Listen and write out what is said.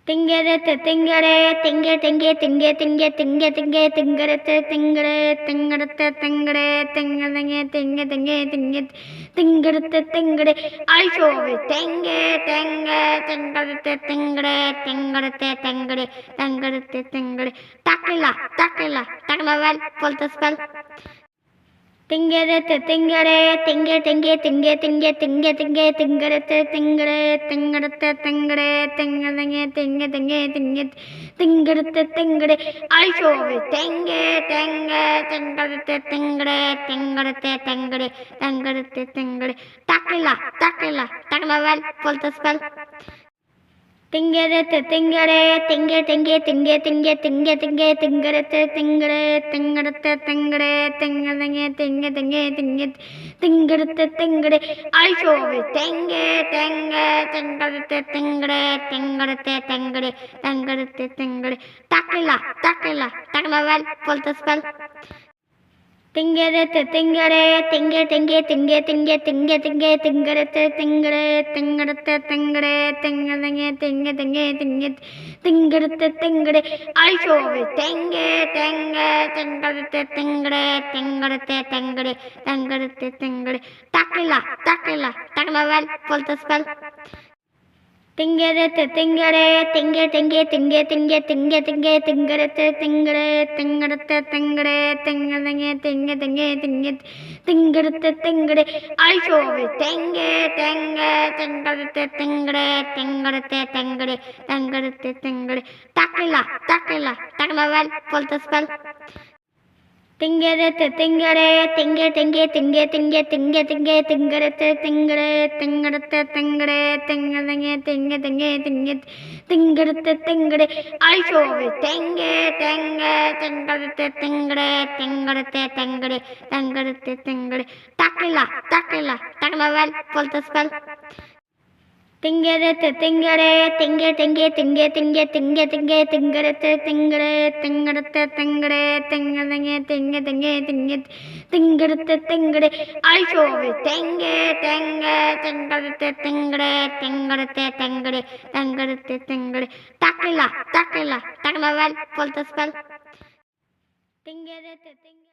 തിങ്കരത്ത് തിങ്കടേ തിങ്ക തിങ്ക തിങ്ക തിങ്ക തിങ്ക തിങ്ക തിങ്കരത്ത് തിങ്കടേ തിങ്കടത്ത് തിങ്കടേ തിങ്ക തിങ്ക തിങ്ക തിങ്ക തിങ്ക തിങ്കടത്ത് തിങ്കടേ അൽഷോവ് തിങ്ക തിങ്ക തിങ്കടത്ത് തിങ്കടേ തിങ്കടത്ത് തിങ്കടേ തിങ്കടത്ത് തിങ്കടേ ടക്കില്ല ടക്കില്ല ടക്കില്ല വെൽ full the spell തിങ്കരത്ത് തിങ്കടേ തിങ്ക തിങ്ക തിങ്ക തിങ്ക തിങ്ക തിങ്ക തിങ്കരത്ത് തിങ്കടേ തിങ്കടത്ത് തിങ്കടേ തിങ്ക തിങ്ക തിങ്ക തിങ്ക തിങ്ക തിങ്കടത്ത് തിങ്കടേ അൽഷോവ് തിങ്ക തിങ്ക തിങ്കടത്ത് തിങ്കടേ തിങ്കടത്ത് തിങ്കടേ തിങ്കടത്ത് തിങ്കടേ ടക്കില്ല ടക്കില്ല ടക്കില്ല വെൽ full the spell തിങ്കരത്ത് തിങ്കടേ തിങ്ക തിങ്ക തിങ്ക തിങ്ക തിങ്ക തിങ്ക തിങ്കരത്ത് തിങ്കടേ തിങ്കടത്ത് തിങ്കടേ തിങ്ക തിങ്ക തിങ്ക തിങ്ക തിങ്ക തിങ്കടത്ത് തിങ്കടേ അൽഷോവ് തിങ്ക തിങ്ക തിങ്കടത്ത് തിങ്കടേ തിങ്കടത്ത് തിങ്കടേ തിങ്കടത്ത് തിങ്കടേ ടക്കില്ല ടക്കില്ല ടക്കില്ല വെൽ full the spell തിങ്കരത്ത് തിങ്കടേ തിങ്ക തിങ്ക തിങ്ക തിങ്ക തിങ്ക തിങ്ക തിങ്കരത്ത് തിങ്കടേ തിങ്കടത്ത് തിങ്കടേ തിങ്ക തിങ്ക തിങ്ക തിങ്ക തിങ്ക തിങ്കടത്ത് തിങ്കടേ അൽഷോവ് തിങ്ക തിങ്ക തിങ്കടത്ത് തിങ്കടേ തിങ്കടത്ത് തിങ്കടേ തിങ്കടത്ത് തിങ്കടേ ടക്കില്ല ടക്കില്ല ടക്കില്ല വെൽ full the spell തിങ്കരത്ത് തിങ്കടേ തിങ്ക തിങ്ക തിങ്ക തിങ്ക തിങ്ക തിങ്ക തിങ്കരത്ത് തിങ്കടേ തിങ്കടത്ത് തിങ്കടേ തിങ്ക തിങ്ക തിങ്ക തിങ്ക തിങ്ക തിങ്കടത്ത് തിങ്കടേ അൽഷോവ് തിങ്ക തിങ്ക തിങ്കടത്ത് തിങ്കടേ തിങ്കടത്ത് തിങ്കടേ തിങ്കടത്ത് തിങ്കടേ ടക്കില്ല ടക്കില്ല ടക്കില്ല വെൽ full the spell തിങ്കരത്ത് തിങ്കടേ തിങ്ക തിങ്ക തിങ്ക തിങ്ക തിങ്ക തിങ്ക തിങ്കരത്ത് തിങ്കടേ തിങ്കടത്ത് തിങ്കടേ തിങ്ക തിങ്ക തിങ്ക തിങ്ക തിങ്ക തിങ്കടത്ത് തിങ്കടേ അൽഷോവ് തിങ്ക തിങ്ക തിങ്കടത്ത് തിങ്കടേ തിങ്കടത്ത് തിങ്കടേ തിങ്കടത്ത് തിങ്കടേ ടക്കില്ല ടക്കില്ല ടക്കില്ല വെൽ full the spell തിങ്കരത്ത് തിങ്കടേ തിങ്ക തിങ്ക തിങ്ക തിങ്ക തിങ്ക തിങ്ക തിങ്കരത്ത് തിങ്കടേ തിങ്കടത്ത് തിങ്കടേ തിങ്ക തിങ്ക തിങ്ക തിങ്ക തിങ്ക തിങ്കടത്ത് തിങ്കടേ അൽഷോവ് തിങ്ക തിങ്ക തിങ്കടത്ത് തിങ്കടേ തിങ്കടത്ത് തിങ്കടേ തിങ്കടത്ത് തിങ്കടേ ടക്കില്ല ടക്കില്ല ടക്കില്ല വെൽ full the spell തിങ്കരത്ത്